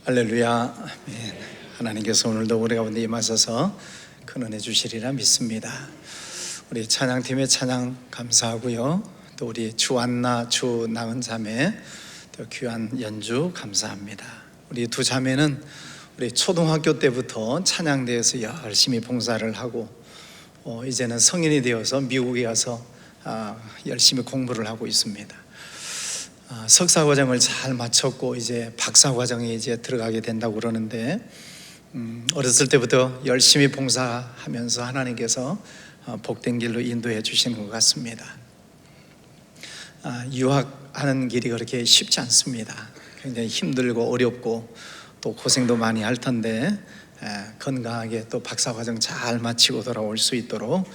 할렐루야. 아멘. 하나님께서 오늘도 우리 가운데 임하셔서 큰 은혜 주시리라 믿습니다. 우리 찬양팀의 찬양 감사하고요, 또 우리 주안나 주나은 자매 또 귀한 연주 감사합니다. 우리 두 자매는 우리 초등학교 때부터 찬양대에서 열심히 봉사를 하고 이제는 성인이 되어서 미국에 가서 열심히 공부를 하고 있습니다. 석사 과정을 잘 마쳤고 이제 박사 과정에 이제 들어가게 된다고 그러는데, 어렸을 때부터 열심히 봉사하면서 하나님께서 복된 길로 인도해 주시는 것 같습니다. 유학하는 길이 그렇게 쉽지 않습니다. 굉장히 힘들고 어렵고 또 고생도 많이 할 텐데, 건강하게 또 박사 과정 잘 마치고 돌아올 수 있도록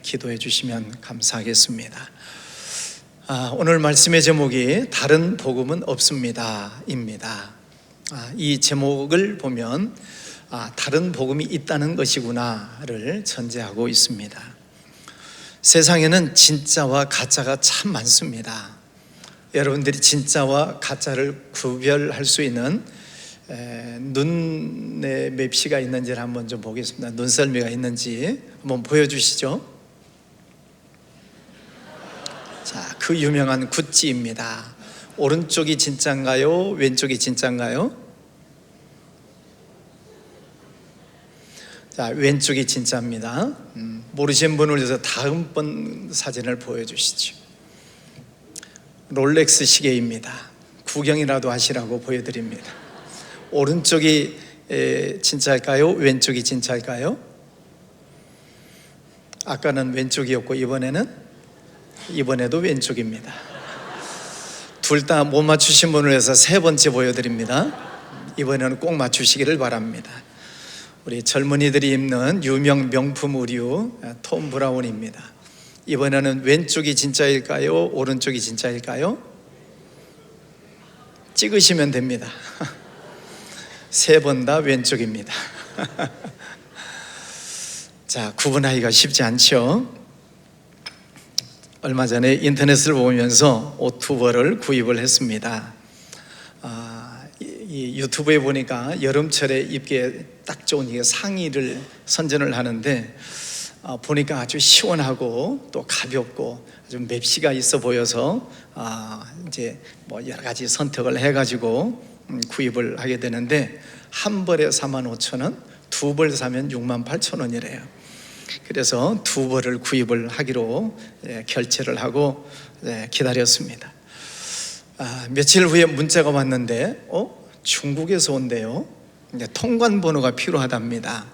기도해 주시면 감사하겠습니다. 오늘 말씀의 제목이 다른 복음은 없습니다 입니다. 이 제목을 보면 다른 복음이 있다는 것이구나를 전제하고 있습니다. 세상에는 진짜와 가짜가 참 많습니다. 여러분들이 진짜와 가짜를 구별할 수 있는 눈에 맵시가 있는지를 한번 좀 보겠습니다. 눈썰미가 있는지 한번 보여주시죠. 자, 그 유명한 구찌입니다. 오른쪽이 진짜인가요? 왼쪽이 진짜인가요? 자, 왼쪽이 진짜입니다. 모르시는 분을 위해서 다음번 사진을 보여주시죠. 롤렉스 시계입니다. 구경이라도 하시라고 보여드립니다. 오른쪽이 진짜일까요? 왼쪽이 진짜일까요? 아까는 왼쪽이었고 이번에도 왼쪽입니다. 둘 다 못 맞추신 분을 위해서 세 번째 보여드립니다. 이번에는 꼭 맞추시기를 바랍니다. 우리 젊은이들이 입는 유명 명품 의류 톰 브라운입니다. 이번에는 왼쪽이 진짜일까요? 오른쪽이 진짜일까요? 찍으시면 됩니다. 세 번 다 왼쪽입니다. 자, 구분하기가 쉽지 않죠? 얼마 전에 인터넷을 보면서 옷 두 벌을 구입을 했습니다. 이 유튜브에 보니까 여름철에 입기에 딱 좋은 이게 상의를 선전을 하는데, 보니까 아주 시원하고 또 가볍고 아주 맵시가 있어 보여서 이제 뭐 여러 가지 선택을 해가지고 구입을 하게 되는데, 한 벌에 45,000원, 두 벌 사면 68,000원이래요. 그래서 두 벌을 구입을 하기로 결제를 하고 기다렸습니다. 며칠 후에 문자가 왔는데 중국에서 온대요. 통관 번호가 필요하답니다.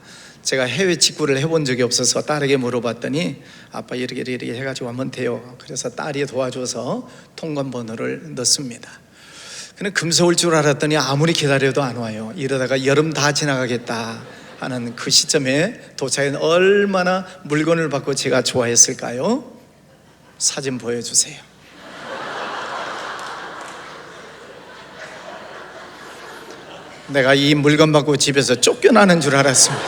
제가 해외 직구를 해본 적이 없어서 딸에게 물어봤더니 아빠 이렇게 해가지고 하면 돼요. 그래서 딸이 도와줘서 통관 번호를 넣습니다. 근데 금세 올 줄 알았더니 아무리 기다려도 안 와요. 이러다가 여름 다 지나가겠다 하는 그 시점에 도착한 얼마나 물건을 받고 제가 좋아했을까요? 사진 보여주세요. 내가 이 물건 받고 집에서 쫓겨나는 줄 알았습니다.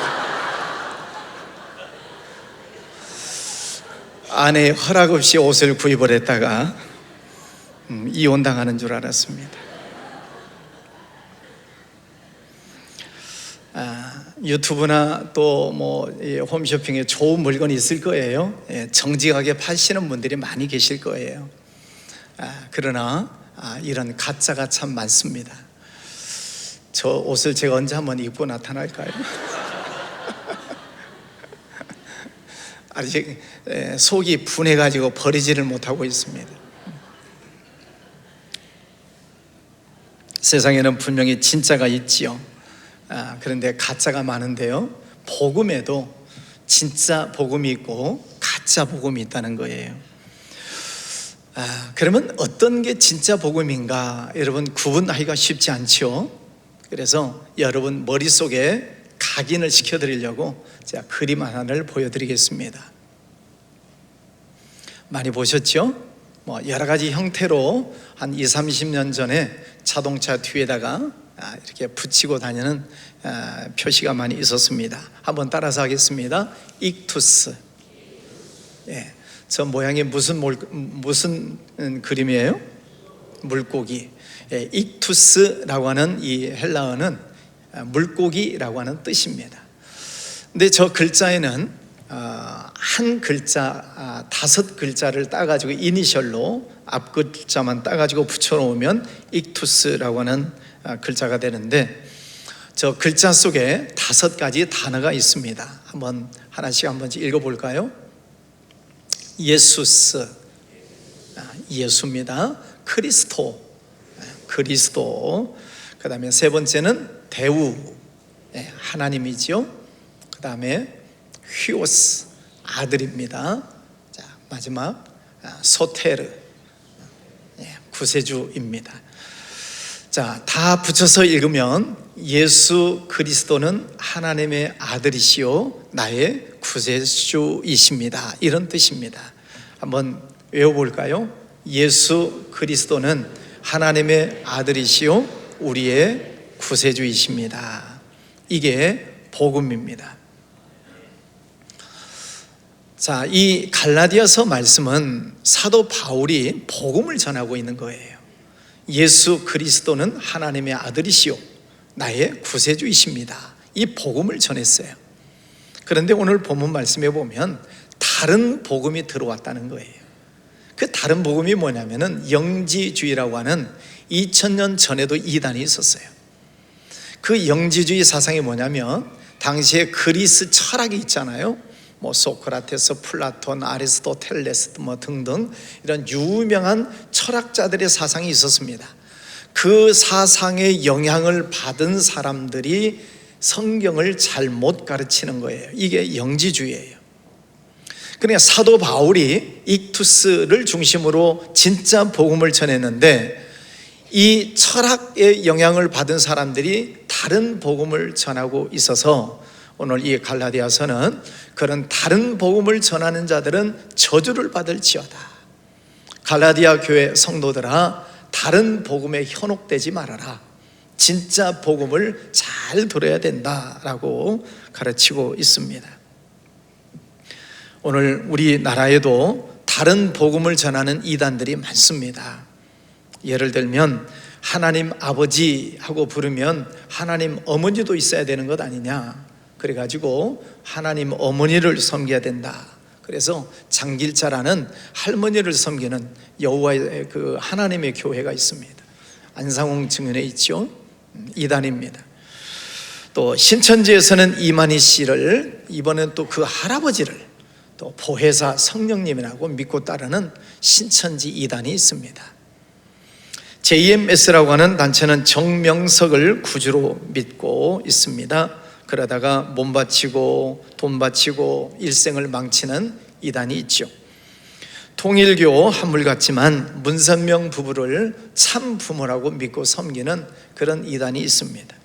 아내의 허락 없이 옷을 구입을 했다가 이혼당하는 줄 알았습니다. 유튜브나 또 뭐 홈쇼핑에 좋은 물건이 있을 거예요. 정직하게 파시는 분들이 많이 계실 거예요. 그러나 이런 가짜가 참 많습니다. 저 옷을 제가 언제 한번 입고 나타날까요? 아직 속이 분해가지고 버리지를 못하고 있습니다. 세상에는 분명히 진짜가 있지요. 그런데 가짜가 많은데요, 복음에도 진짜 복음이 있고 가짜 복음이 있다는 거예요. 그러면 어떤 게 진짜 복음인가 여러분 구분하기가 쉽지 않죠. 그래서 여러분 머릿속에 각인을 시켜드리려고 제가 그림 하나를 보여드리겠습니다. 많이 보셨죠? 뭐 여러 가지 형태로 한 20-30년 전에 자동차 뒤에다가 이렇게 붙이고 다니는 표시가 많이 있었습니다. 한번 따라서 하겠습니다. 익투스. 저 모양이 무슨 그림이에요? 물고기. 익투스라고 하는 이 헬라어는 물고기라고 하는 뜻입니다. 근데 저 글자에는 한 글자, 5글자를 따가지고 이니셜로 앞 글자만 따가지고 붙여놓으면 익투스라고 하는 글자가 되는데, 저 글자 속에 5가지 단어가 있습니다. 한번 하나씩 한 번씩 읽어볼까요? 예수스, 예수입니다. 크리스토, 그리스도. 그 다음에 세 번째는 대우, 하나님이죠. 그 다음에 휘오스, 아들입니다. 자, 마지막 소테르, 구세주입니다. 자, 다 붙여서 읽으면 예수 그리스도는 하나님의 아들이시요 나의 구세주이십니다, 이런 뜻입니다. 한번 외워볼까요? 예수 그리스도는 하나님의 아들이시요 우리의 구세주이십니다. 이게 복음입니다. 자, 이 갈라디아서 말씀은 사도 바울이 복음을 전하고 있는 거예요. 예수 그리스도는 하나님의 아들이시요 나의 구세주이십니다, 이 복음을 전했어요. 그런데 오늘 본문 말씀에 보면 다른 복음이 들어왔다는 거예요. 그 다른 복음이 뭐냐면은 영지주의라고 하는 2000년 전에도 이단이 있었어요. 그 영지주의 사상이 뭐냐면 당시에 그리스 철학이 있잖아요. 뭐 소크라테스, 플라톤, 아리스토텔레스 뭐 등등 이런 유명한 철학자들의 사상이 있었습니다. 그 사상의 영향을 받은 사람들이 성경을 잘못 가르치는 거예요. 이게 영지주의예요. 그러니까 사도 바울이 익투스를 중심으로 진짜 복음을 전했는데, 이 철학의 영향을 받은 사람들이 다른 복음을 전하고 있어서 오늘 이 갈라디아서는 그런 다른 복음을 전하는 자들은 저주를 받을지어다. 갈라디아 교회 성도들아, 다른 복음에 현혹되지 말아라. 진짜 복음을 잘 들어야 된다라고 가르치고 있습니다. 오늘 우리나라에도 다른 복음을 전하는 이단들이 많습니다. 예를 들면 하나님 아버지 하고 부르면 하나님 어머니도 있어야 되는 것 아니냐, 그래가지고 하나님 어머니를 섬겨야 된다. 그래서 장길자라는 할머니를 섬기는 여호와의 그 하나님의 교회가 있습니다. 안상홍 증언에 있죠. 이단입니다. 또 신천지에서는 이만희 씨를, 이번엔 또 그 할아버지를 또 보혜사 성령님이라고 믿고 따르는 신천지 이단이 있습니다. JMS라고 하는 단체는 정명석을 구주로 믿고 있습니다. 그러다가 몸 바치고 돈 바치고 일생을 망치는 이단이 있죠. 통일교 한물 같지만 문선명 부부를 참 부모라고 믿고 섬기는 그런 이단이 있습니다.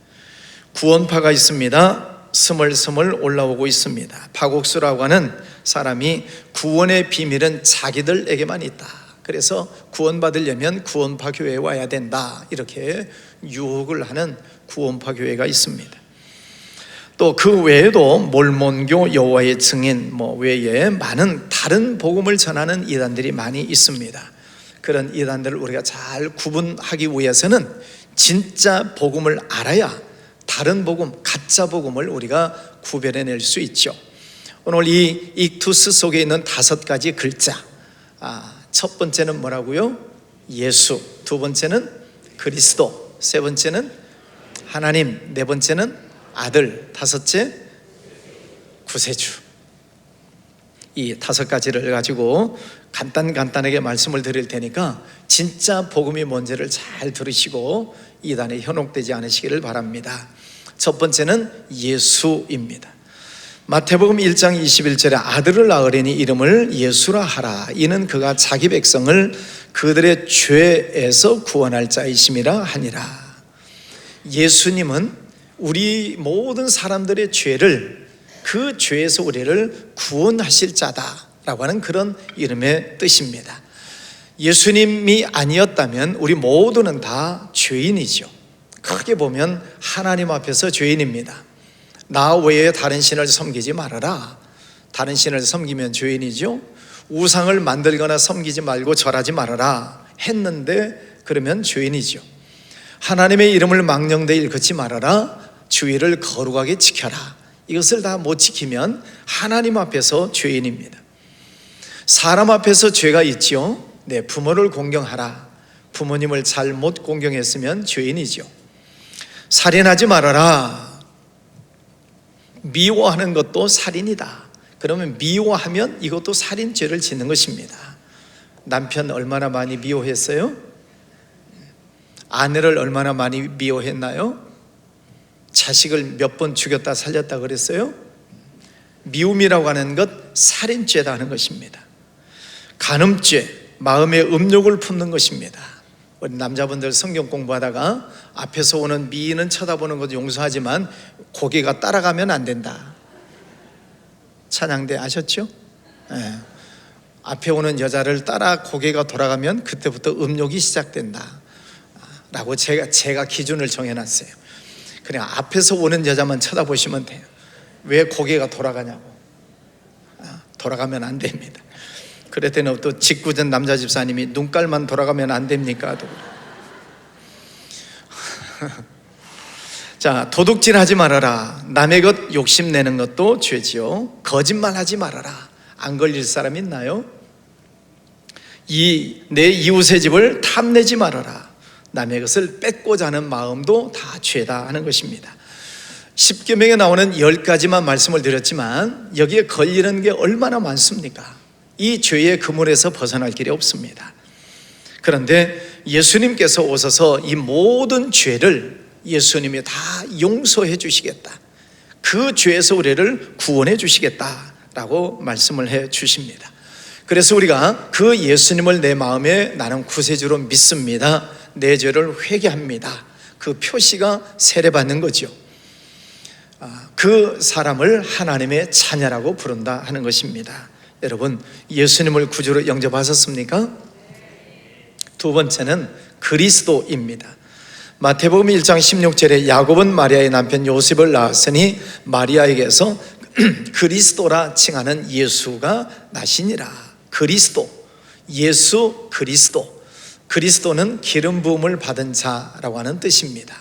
구원파가 있습니다. 스멀스멀 올라오고 있습니다. 박옥수라고 하는 사람이 구원의 비밀은 자기들에게만 있다. 그래서 구원받으려면 구원파 교회에 와야 된다, 이렇게 유혹을 하는 구원파 교회가 있습니다. 또 그 외에도 몰몬교, 여호와의 증인 외에 많은 다른 복음을 전하는 이단들이 많이 있습니다. 그런 이단들을 우리가 잘 구분하기 위해서는 진짜 복음을 알아야 다른 복음, 가짜 복음을 우리가 구별해낼 수 있죠. 오늘 이 익투스 속에 있는 5가지 글자, 첫 번째는 뭐라고요? 예수. 두 번째는 그리스도. 세 번째는 하나님. 네 번째는 아들. 다섯째 구세주. 이 5가지를 가지고 간단하게 말씀을 드릴 테니까 진짜 복음이 뭔지를 잘 들으시고 이단에 현혹되지 않으시기를 바랍니다. 첫 번째는 예수입니다. 마태복음 1장 21절에 아들을 낳으려니 이름을 예수라 하라. 이는 그가 자기 백성을 그들의 죄에서 구원할 자이심이라 하니라. 예수님은 우리 모든 사람들의 죄를, 그 죄에서 우리를 구원하실 자다라고 하는 그런 이름의 뜻입니다. 예수님이 아니었다면 우리 모두는 다 죄인이죠. 크게 보면 하나님 앞에서 죄인입니다. 나 외에 다른 신을 섬기지 말아라. 다른 신을 섬기면 죄인이죠. 우상을 만들거나 섬기지 말고 절하지 말아라 했는데 그러면 죄인이죠. 하나님의 이름을 망령되이 일컫지 말아라. 주의를 거룩하게 지켜라. 이것을 다 못 지키면 하나님 앞에서 죄인입니다. 사람 앞에서 죄가 있죠. 내 부모를 공경하라. 부모님을 잘못 공경했으면 죄인이죠. 살인하지 말아라. 미워하는 것도 살인이다. 그러면 미워하면 이것도 살인죄를 짓는 것입니다. 남편 얼마나 많이 미워했어요? 아내를 얼마나 많이 미워했나요? 자식을 몇 번 죽였다 살렸다 그랬어요? 미움이라고 하는 것 살인죄다 하는 것입니다. 간음죄, 마음의 음욕을 품는 것입니다. 우리 남자분들 성경 공부하다가 앞에서 오는 미인은 쳐다보는 것도 용서하지만 고개가 따라가면 안 된다. 찬양대 아셨죠? 네. 앞에 오는 여자를 따라 고개가 돌아가면 그때부터 음욕이 시작된다 라고 제가 기준을 정해놨어요. 그냥 앞에서 오는 여자만 쳐다보시면 돼요. 왜 고개가 돌아가냐고. 돌아가면 안 됩니다. 그랬더니 또 직구전 남자 집사님이 눈깔만 돌아가면 안 됩니까? 자, 도둑질하지 말아라. 남의 것 욕심내는 것도 죄지요. 거짓말하지 말아라. 안 걸릴 사람 있나요? 내 이웃의 집을 탐내지 말아라. 남의 것을 뺏고자 하는 마음도 다 죄다 하는 것입니다. 십계명에 나오는 10가지만 말씀을 드렸지만 여기에 걸리는 게 얼마나 많습니까? 이 죄의 그물에서 벗어날 길이 없습니다. 그런데 예수님께서 오셔서 이 모든 죄를 예수님이 다 용서해 주시겠다. 그 죄에서 우리를 구원해 주시겠다라고 말씀을 해 주십니다. 그래서 우리가 그 예수님을 내 마음에 나는 구세주로 믿습니다. 내 죄를 회개합니다. 그 표시가 세례받는 거죠. 그 사람을 하나님의 자녀라고 부른다 하는 것입니다. 여러분, 예수님을 구주로 영접하셨습니까? 두 번째는 그리스도입니다. 마태복음 1장 16절에 야곱은 마리아의 남편 요셉을 낳았으니 마리아에게서 그리스도라 칭하는 예수가 나시니라. 그리스도, 예수 그리스도. 그리스도는 기름 부음을 받은 자라고 하는 뜻입니다.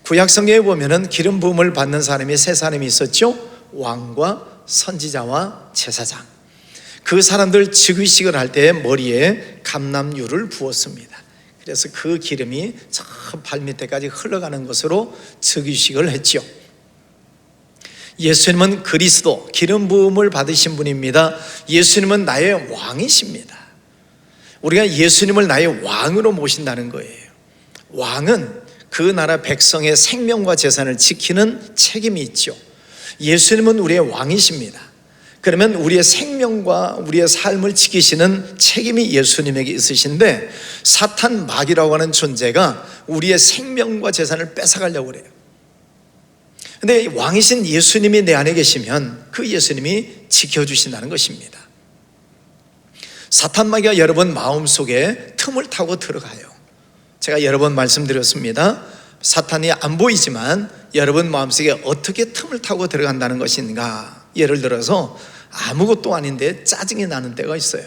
구약 성경에 보면은 기름 부음을 받는 사람이 세 사람이 있었죠. 왕과 선지자와 제사장. 그 사람들 즉위식을 할 때 머리에 감람유를 부었습니다. 그래서 그 기름이 저 발밑에까지 흘러가는 것으로 즉위식을 했죠. 예수님은 그리스도, 기름 부음을 받으신 분입니다. 예수님은 나의 왕이십니다. 우리가 예수님을 나의 왕으로 모신다는 거예요. 왕은 그 나라 백성의 생명과 재산을 지키는 책임이 있죠. 예수님은 우리의 왕이십니다. 그러면 우리의 생명과 우리의 삶을 지키시는 책임이 예수님에게 있으신데, 사탄 마귀라고 하는 존재가 우리의 생명과 재산을 뺏어가려고 그래요. 근데 왕이신 예수님이 내 안에 계시면 그 예수님이 지켜주신다는 것입니다. 사탄 마귀가 여러분 마음속에 틈을 타고 들어가요. 제가 여러 번 말씀드렸습니다. 사탄이 안 보이지만 여러분 마음속에 어떻게 틈을 타고 들어간다는 것인가. 예를 들어서 아무것도 아닌데 짜증이 나는 때가 있어요.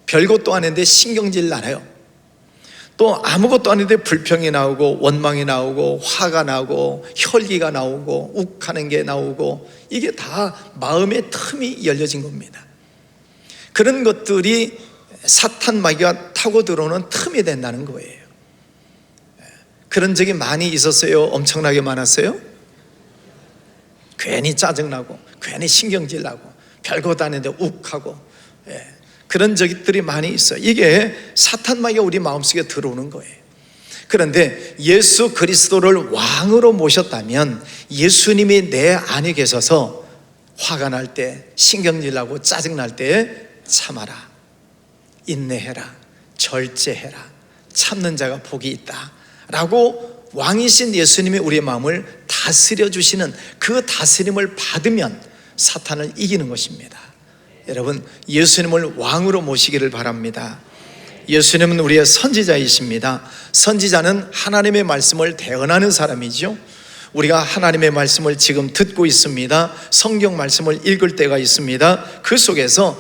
별것도 아닌데 신경질 나요. 또 아무것도 아닌데 불평이 나오고 원망이 나오고 화가 나고 혈기가 나오고 욱하는 게 나오고, 이게 다 마음의 틈이 열려진 겁니다. 그런 것들이 사탄 마귀가 타고 들어오는 틈이 된다는 거예요. 그런 적이 많이 있었어요? 엄청나게 많았어요? 괜히 짜증나고 괜히 신경질 나고 별것도 아닌데 욱하고, 그런 적들이 많이 있어요. 이게 사탄 마귀가 우리 마음속에 들어오는 거예요. 그런데 예수 그리스도를 왕으로 모셨다면 예수님이 내 안에 계셔서 화가 날 때, 신경질 나고 짜증 날 때 참아라, 인내해라, 절제해라, 참는 자가 복이 있다 라고 왕이신 예수님이 우리의 마음을 다스려 주시는 그 다스림을 받으면 사탄을 이기는 것입니다. 여러분, 예수님을 왕으로 모시기를 바랍니다. 예수님은 우리의 선지자이십니다. 선지자는 하나님의 말씀을 대언하는 사람이죠. 우리가 하나님의 말씀을 지금 듣고 있습니다. 성경 말씀을 읽을 때가 있습니다. 그 속에서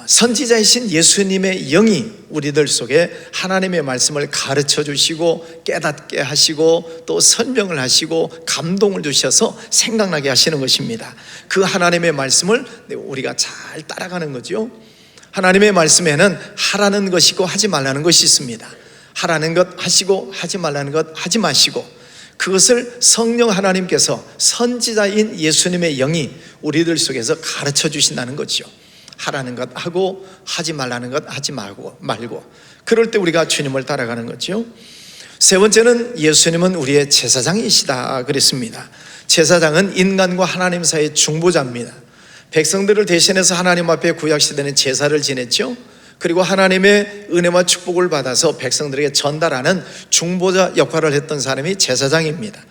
선지자이신 예수님의 영이 우리들 속에 하나님의 말씀을 가르쳐 주시고 깨닫게 하시고 또 설명을 하시고 감동을 주셔서 생각나게 하시는 것입니다. 그 하나님의 말씀을 우리가 잘 따라가는 거죠. 하나님의 말씀에는 하라는 것이 있고 하지 말라는 것이 있습니다. 하라는 것 하시고 하지 말라는 것 하지 마시고, 그것을 성령 하나님께서 선지자인 예수님의 영이 우리들 속에서 가르쳐 주신다는 거죠. 하라는 것 하고 하지 말라는 것 하지 말고 그럴 때 우리가 주님을 따라가는 거죠. 세 번째는 예수님은 우리의 제사장이시다 그랬습니다. 제사장은 인간과 하나님 사이의 중보자입니다. 백성들을 대신해서 하나님 앞에 구약시대는 제사를 지냈죠. 그리고 하나님의 은혜와 축복을 받아서 백성들에게 전달하는 중보자 역할을 했던 사람이 제사장입니다.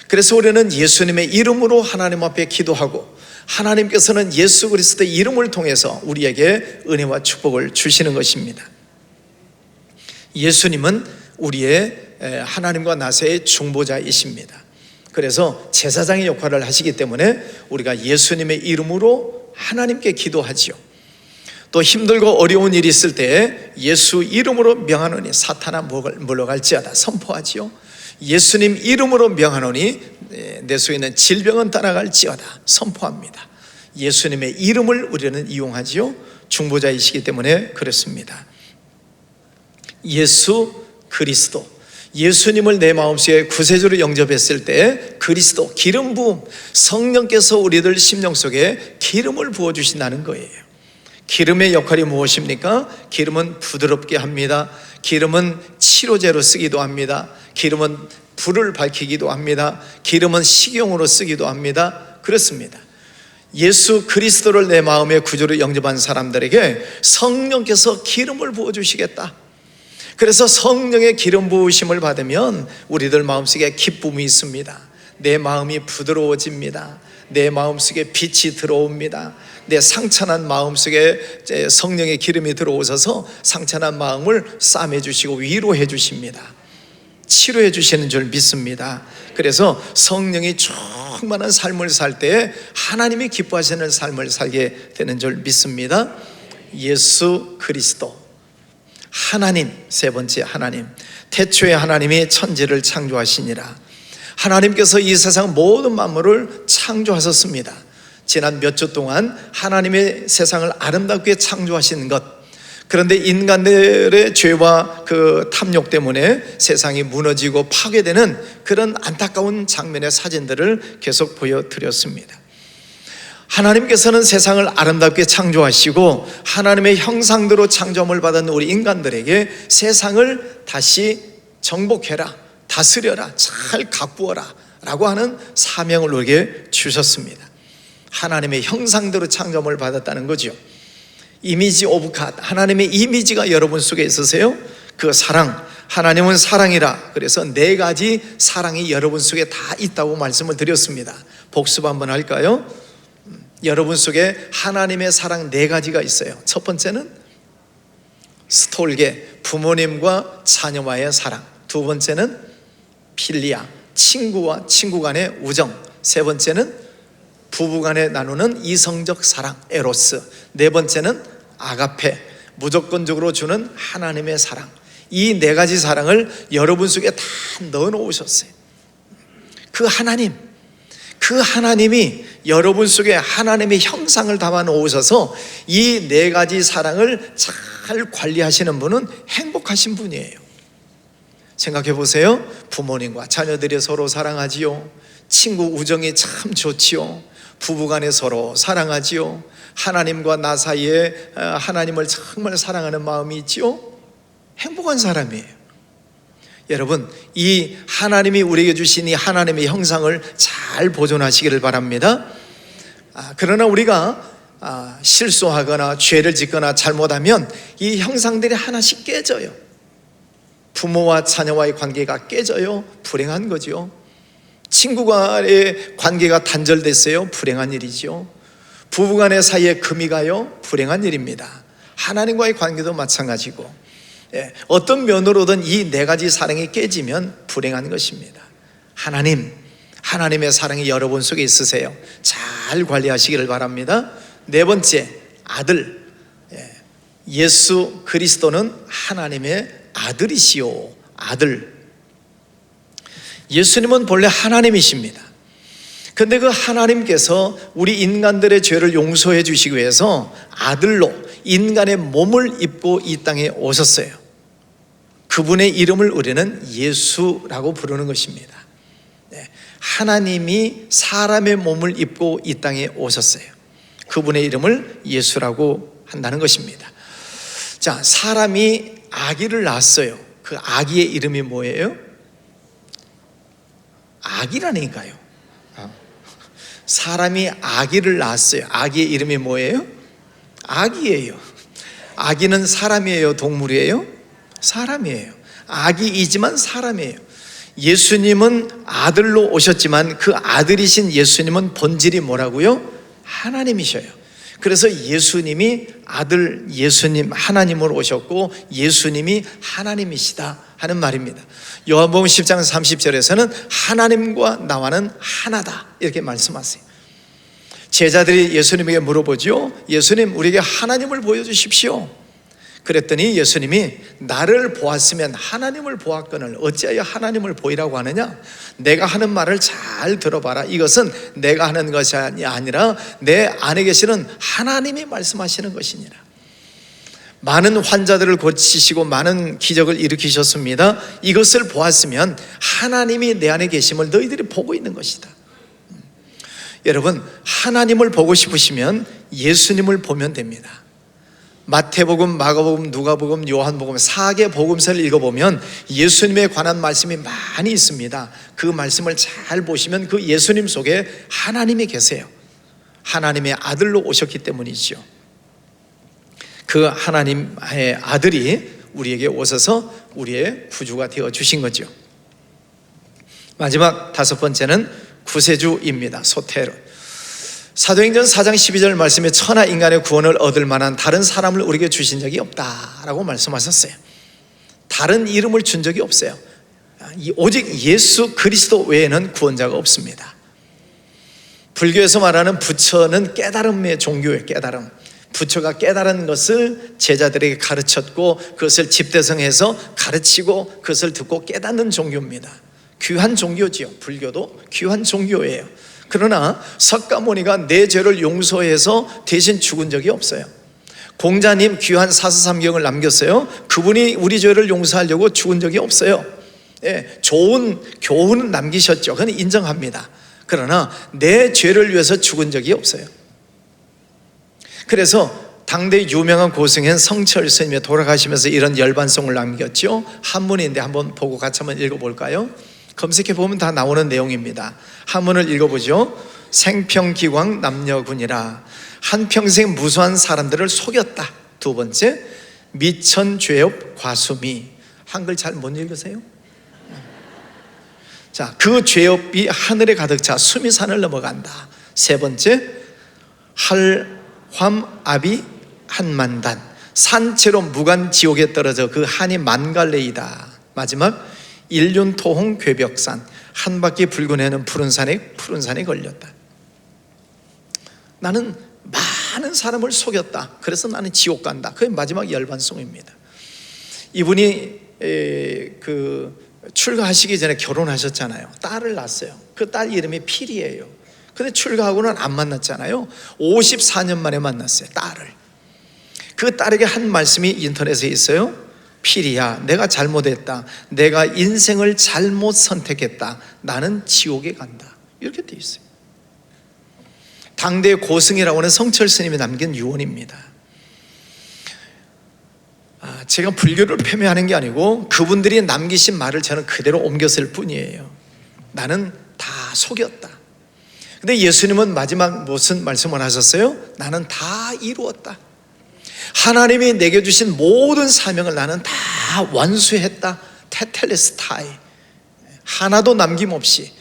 그래서 우리는 예수님의 이름으로 하나님 앞에 기도하고, 하나님께서는 예수 그리스도의 이름을 통해서 우리에게 은혜와 축복을 주시는 것입니다. 예수님은 우리의 하나님과 나 사이의 중보자이십니다. 그래서 제사장의 역할을 하시기 때문에 우리가 예수님의 이름으로 하나님께 기도하지요. 또 힘들고 어려운 일이 있을 때 예수 이름으로 명하노니 사탄아 물러갈지어다 선포하지요. 예수님 이름으로 명하노니 내 속에 있는 질병은 떠나갈지어다 선포합니다. 예수님의 이름을 우리는 이용하지요. 중보자이시기 때문에 그렇습니다. 예수 그리스도, 예수님을 내 마음속에 구세주로 영접했을 때 그리스도, 기름 부음, 성령께서 우리들 심령 속에 기름을 부어주신다는 거예요. 기름의 역할이 무엇입니까? 기름은 부드럽게 합니다. 기름은 치료제로 쓰기도 합니다. 기름은 불을 밝히기도 합니다. 기름은 식용으로 쓰기도 합니다. 그렇습니다. 예수 그리스도를 내 마음의 구주로 영접한 사람들에게 성령께서 기름을 부어주시겠다. 그래서 성령의 기름 부으심을 받으면 우리들 마음속에 기쁨이 있습니다. 내 마음이 부드러워집니다. 내 마음속에 빛이 들어옵니다. 내 상처난 마음속에 성령의 기름이 들어오셔서 상처난 마음을 싸매 주시고 위로해 주십니다. 치료해 주시는 줄 믿습니다. 그래서 성령이 충만한 삶을 살 때 하나님이 기뻐하시는 삶을 살게 되는 줄 믿습니다. 예수 그리스도, 하나님, 세 번째 하나님, 태초에 하나님이 천지를 창조하시니라. 하나님께서 이 세상 모든 만물을 창조하셨습니다. 지난 몇 주 동안 하나님의 세상을 아름답게 창조하신 것, 그런데 인간들의 죄와 그 탐욕 때문에 세상이 무너지고 파괴되는 그런 안타까운 장면의 사진들을 계속 보여드렸습니다. 하나님께서는 세상을 아름답게 창조하시고 하나님의 형상대로 창조함을 받은 우리 인간들에게 세상을 다시 정복해라, 다스려라, 잘 가꾸어라 라고 하는 사명을 우리에게 주셨습니다. 하나님의 형상대로 창조함을 받았다는 거죠. 이미지 오브 갓, 하나님의 이미지가 여러분 속에 있으세요? 그 사랑, 하나님은 사랑이라. 그래서 네 가지 사랑이 여러분 속에 다 있다고 말씀을 드렸습니다. 복습 한번 할까요? 여러분 속에 하나님의 사랑 네 가지가 있어요. 첫 번째는 스톨게, 부모님과 자녀와의 사랑. 두 번째는 필리아, 친구와 친구 간의 우정. 세 번째는 부부 간에 나누는 이성적 사랑, 에로스. 네 번째는 아가페, 무조건적으로 주는 하나님의 사랑. 이 네 가지 사랑을 여러분 속에 다 넣어 놓으셨어요. 그 하나님이 여러분 속에 하나님의 형상을 담아 놓으셔서 이 네 가지 사랑을 잘 관리하시는 분은 행복하신 분이에요. 생각해 보세요. 부모님과 자녀들이 서로 사랑하지요. 친구 우정이 참 좋지요. 부부간에 서로 사랑하지요. 하나님과 나 사이에 하나님을 정말 사랑하는 마음이 있지요. 행복한 사람이에요. 여러분, 이 하나님이 우리에게 주신 이 하나님의 형상을 잘 보존하시기를 바랍니다. 그러나 우리가 실수하거나 죄를 짓거나 잘못하면 이 형상들이 하나씩 깨져요. 부모와 자녀와의 관계가 깨져요. 불행한 거죠. 친구간의 관계가 단절됐어요. 불행한 일이죠. 부부간의 사이에 금이 가요. 불행한 일입니다. 하나님과의 관계도 마찬가지고, 어떤 면으로든 이 네 가지 사랑이 깨지면 불행한 것입니다. 하나님의 사랑이 여러분 속에 있으세요. 잘 관리하시기를 바랍니다. 네 번째, 아들. 예수 그리스도는 하나님의 아들이시오. 아들. 예수님은 본래 하나님이십니다. 근데 그 하나님께서 우리 인간들의 죄를 용서해 주시기 위해서 아들로 인간의 몸을 입고 이 땅에 오셨어요. 그분의 이름을 우리는 예수라고 부르는 것입니다. 하나님이 사람의 몸을 입고 이 땅에 오셨어요. 그분의 이름을 예수라고 한다는 것입니다. 자, 사람이 아기를 낳았어요. 그 아기의 이름이 뭐예요? 아기라니까요. 사람이 아기를 낳았어요. 아기의 이름이 뭐예요? 아기예요. 아기는 사람이에요, 동물이에요? 사람이에요. 아기이지만 사람이에요. 예수님은 아들로 오셨지만 그 아들이신 예수님은 본질이 뭐라고요? 하나님이셔요. 그래서 예수님이 아들 예수님 하나님으로 오셨고 예수님이 하나님이시다 하는 말입니다. 요한복음 10장 30절에서는 하나님과 나와는 하나다 이렇게 말씀하세요. 제자들이 예수님에게 물어보죠. 예수님, 우리에게 하나님을 보여주십시오. 그랬더니 예수님이 나를 보았으면 하나님을 보았거늘 어찌하여 하나님을 보이라고 하느냐? 내가 하는 말을 잘 들어봐라. 이것은 내가 하는 것이 아니라 내 안에 계시는 하나님이 말씀하시는 것이니라. 많은 환자들을 고치시고 많은 기적을 일으키셨습니다. 이것을 보았으면 하나님이 내 안에 계심을 너희들이 보고 있는 것이다. 여러분, 하나님을 보고 싶으시면 예수님을 보면 됩니다. 마태복음, 마가복음, 누가복음, 요한복음 4개 복음서를 읽어보면 예수님에 관한 말씀이 많이 있습니다. 그 말씀을 잘 보시면 그 예수님 속에 하나님이 계세요. 하나님의 아들로 오셨기 때문이죠. 그 하나님의 아들이 우리에게 오셔서 우리의 구주가 되어 주신 거죠. 마지막 다섯 번째는 구세주입니다. 소테르. 사도행전 4장 12절 말씀에 천하 인간의 구원을 얻을 만한 다른 사람을 우리에게 주신 적이 없다라고 말씀하셨어요. 다른 이름을 준 적이 없어요. 오직 예수 그리스도 외에는 구원자가 없습니다. 불교에서 말하는 부처는 깨달음의 종교예요. 깨달음. 부처가 깨달은 것을 제자들에게 가르쳤고 그것을 집대성해서 가르치고 그것을 듣고 깨닫는 종교입니다. 귀한 종교지요. 불교도 귀한 종교예요. 그러나 석가모니가 내 죄를 용서해서 대신 죽은 적이 없어요. 공자님 귀한 사서삼경을 남겼어요. 그분이 우리 죄를 용서하려고 죽은 적이 없어요. 좋은 교훈은 남기셨죠. 그건 인정합니다. 그러나 내 죄를 위해서 죽은 적이 없어요. 그래서 당대 유명한 고승인 성철 스님이 돌아가시면서 이런 열반송을 남겼죠. 한문인데 한번 보고 같이 한번 읽어볼까요? 검색해 보면 다 나오는 내용입니다. 한문을 읽어보죠. 생평기광 남녀군이라 한평생 무수한 사람들을 속였다. 두 번째, 미천죄업 과수미. 한글 잘 못 읽으세요? 자, 그 죄업이 하늘에 가득 차 수미 산을 넘어간다. 세 번째, 할화압이 한만단. 산채로 무간 지옥에 떨어져 그 한이 만갈래이다. 마지막, 일륜토홍 괴벽산. 한 바퀴 붉은 해는 푸른 산에 걸렸다. 나는 많은 사람을 속였다. 그래서 나는 지옥 간다. 그게 마지막 열반송입니다. 이분이 출가하시기 전에 결혼하셨잖아요. 딸을 낳았어요. 그 딸 이름이 필이에요. 근데 출가하고는 안 만났잖아요. 54년 만에 만났어요. 딸을. 그 딸에게 한 말씀이 인터넷에 있어요. 필이야, 내가 잘못했다. 내가 인생을 잘못 선택했다. 나는 지옥에 간다. 이렇게 되어 있어요. 당대 고승이라고 하는 성철 스님이 남긴 유언입니다. 제가 불교를 폄훼하는 게 아니고 그분들이 남기신 말을 저는 그대로 옮겼을 뿐이에요. 나는 다 속였다. 근데 예수님은 마지막 무슨 말씀을 하셨어요? 나는 다 이루었다. 하나님이 내게 주신 모든 사명을 나는 다 완수했다. 테텔레스타이. 하나도 남김없이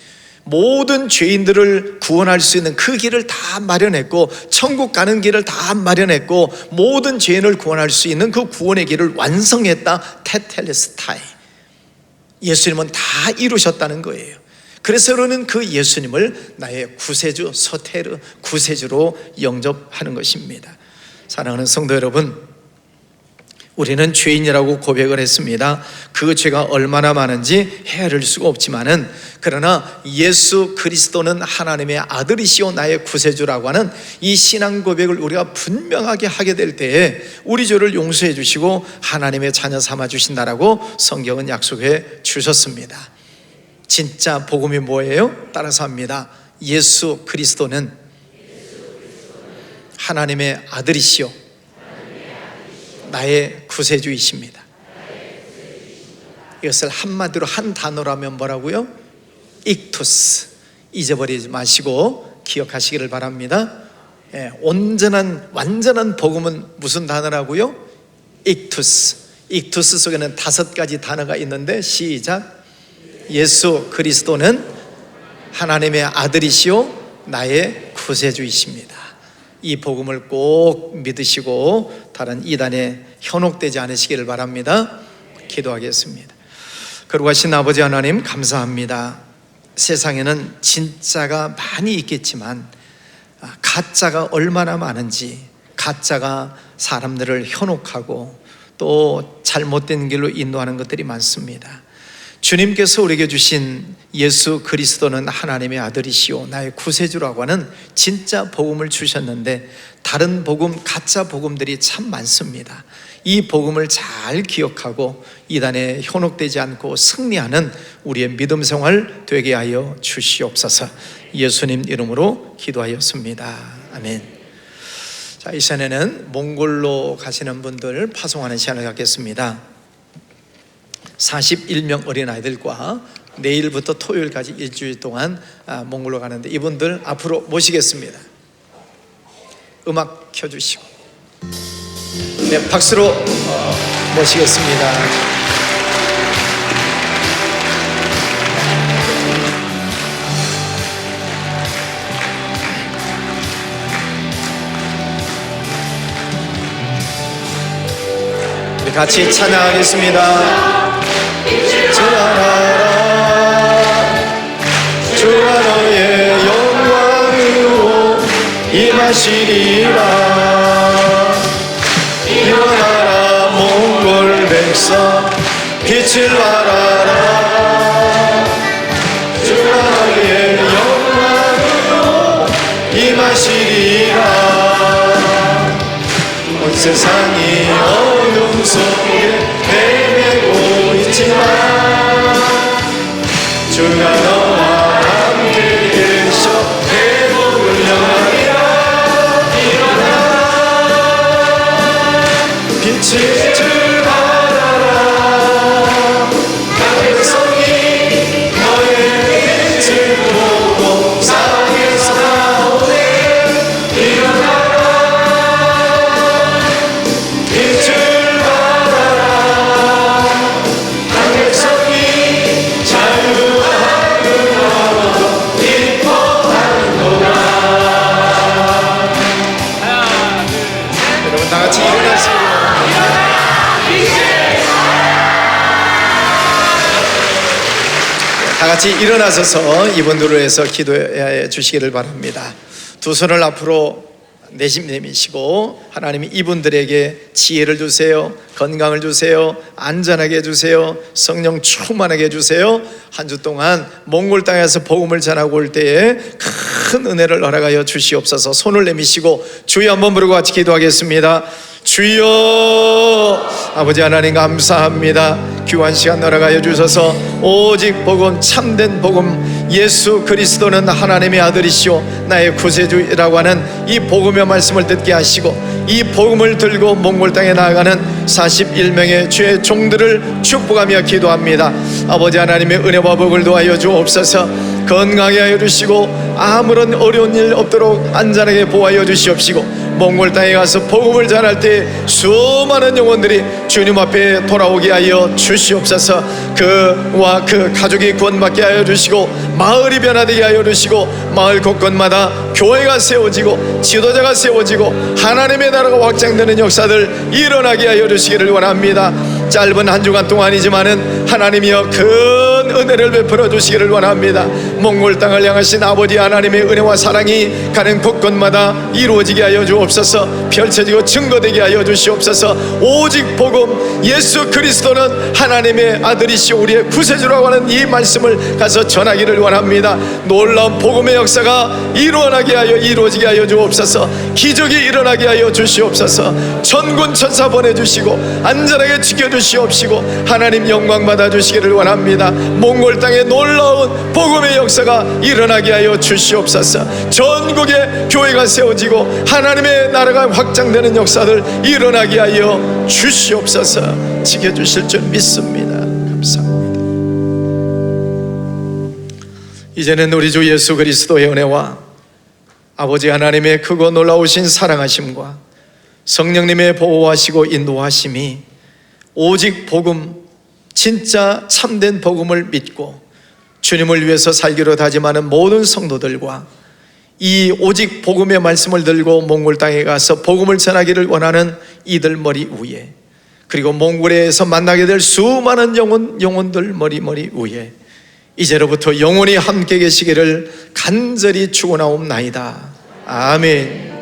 모든 죄인들을 구원할 수 있는 그 길을 다 마련했고 천국 가는 길을 다 마련했고 모든 죄인을 구원할 수 있는 그 구원의 길을 완성했다. 테텔레스타이. 예수님은 다 이루셨다는 거예요. 그래서 우리는 그 예수님을 나의 구세주, 소테르 구세주로 영접하는 것입니다. 사랑하는 성도 여러분, 우리는 죄인이라고 고백을 했습니다. 그 죄가 얼마나 많은지 헤아릴 수가 없지만은, 그러나 예수 그리스도는 하나님의 아들이시오 나의 구세주라고 하는 이 신앙 고백을 우리가 분명하게 하게 될 때에 우리 죄를 용서해 주시고 하나님의 자녀 삼아 주신다라고 성경은 약속해 주셨습니다. 진짜 복음이 뭐예요? 따라서 합니다. 예수 그리스도는 하나님의 아들이시오 나의 구세주이십니다. 이것을 한마디로 한 단어라면 뭐라고요? 익투스. 잊어버리지 마시고 기억하시기를 바랍니다. 완전한 복음은 무슨 단어라고요? 익투스. 익투스 속에는 5가지 단어가 있는데, 시작. 예수 그리스도는 하나님의 아들이시오 나의 구세주이십니다. 이 복음을 꼭 믿으시고 다른 이단에 현혹되지 않으시기를 바랍니다. 기도하겠습니다. 거룩하신 아버지 하나님, 감사합니다. 세상에는 진짜가 많이 있겠지만 가짜가 얼마나 많은지, 가짜가 사람들을 현혹하고 또 잘못된 길로 인도하는 것들이 많습니다. 주님께서 우리에게 주신 예수 그리스도는 하나님의 아들이시오 나의 구세주라고 하는 진짜 복음을 주셨는데, 다른 복음, 가짜 복음들이 참 많습니다. 이 복음을 잘 기억하고 이단에 현혹되지 않고 승리하는 우리의 믿음 생활 되게 하여 주시옵소서. 예수님 이름으로 기도하였습니다. 아멘. 자, 이 시간에는 몽골로 가시는 분들 파송하는 시간을 갖겠습니다. 41명 어린아이들과 내일부터 토요일까지 일주일 동안 몽골로 가는데, 이분들 앞으로 모시겠습니다. 음악 켜주시고, 네, 박수로 모시겠습니다. 우리 같이 찬양하겠습니다. 주 주가 너의 영광으로 임하시리라. 일어나라 몽골 백성, 빛을 발하라. 주가 너의 영광으로 임하시리라. 온 세상이 어둠 속에 헤매고 있지만 주가 너와 함께 계셔 회복을 영하리라. 일어나 빛을 발하라. 각 백성이 너의 빛을 보고 사랑에서 나오네. 일어나라 빛을 발하라. 각 백성이 자유와 하늘로 기뻐하는도다. 여러분 다 같이 일어나시고 다 같이 일어나셔서 이분들을 위해서 기도해 주시기를 바랍니다. 두 손을 앞으로 내미시고, 하나님이 이분들에게 지혜를 주세요, 건강을 주세요, 안전하게 해주세요, 성령 충만하게 해주세요. 한 주 동안 몽골 땅에서 복음을 전하고 올 때에 큰 은혜를 허락하여 주시옵소서. 손을 내미시고 주여 한번 부르고 같이 기도하겠습니다. 주여, 아버지 하나님 감사합니다. 귀한 시간 허락하여 주셔서 오직 복음, 참된 복음, 예수 그리스도는 하나님의 아들이시오 나의 구세주라고 하는 이 복음의 말씀을 듣게 하시고, 이 복음을 들고 몽골 땅에 나아가는 41명의 주의 종들을 축복하며 기도합니다. 아버지 하나님의 은혜와 복을 도하여 주옵소서. 건강하게 하여 주시고 아무런 어려운 일 없도록 안전하게 보호하여 주시옵시고, 몽골 땅에 가서 복음을 전할 때 수많은 영혼들이 주님 앞에 돌아오게 하여 주시옵소서. 그와 그 가족이 구원받게 하여 주시고, 마을이 변화되게 하여 주시고, 마을 곳곳마다 교회가 세워지고 지도자가 세워지고 하나님의 나라가 확장되는 역사들 일어나게 하여 주시기를 원합니다. 짧은 한 주간 동안이지만은 하나님이여 큰 은혜를 베풀어 주시기를 원합니다. 몽골 땅을 향하신 아버지 하나님의 은혜와 사랑이 가는 곳곳마다 이루어지게 하여 주옵소서. 펼쳐지고 증거되게 하여 주시옵소서. 오직 복음, 예수 그리스도는 하나님의 아들이시오 우리의 구세주라고 하는 이 말씀을 가서 전하기를 원합니다. 놀라운 복음의 역사가 이루어지게 하여 주옵소서. 기적이 일어나게 하여 주시옵소서. 천군 천사 보내주시고 안전하게 지켜주시옵시고 하나님 영광 받아주시기를 원합니다. 몽골 땅에 놀라운 복음의 역사가 일어나게 하여 주시옵소서. 전국에 교회가 세워지고 하나님의 나라가 확장되는 역사들 일어나게 하여 주시옵소서. 지켜주실 줄 믿습니다. 감사합니다. 이제는 우리 주 예수 그리스도의 은혜와 아버지 하나님의 크고 놀라우신 사랑하심과 성령님의 보호하시고 인도하심이 오직 복음, 진짜 참된 복음을 믿고 주님을 위해서 살기로 다짐하는 모든 성도들과 이 오직 복음의 말씀을 들고 몽골 땅에 가서 복음을 전하기를 원하는 이들 머리 위에, 그리고 몽골에서 만나게 될 수많은 영혼들 머리 위에 이제로부터 영원히 함께 계시기를 간절히 축원하옵나이다. 아멘.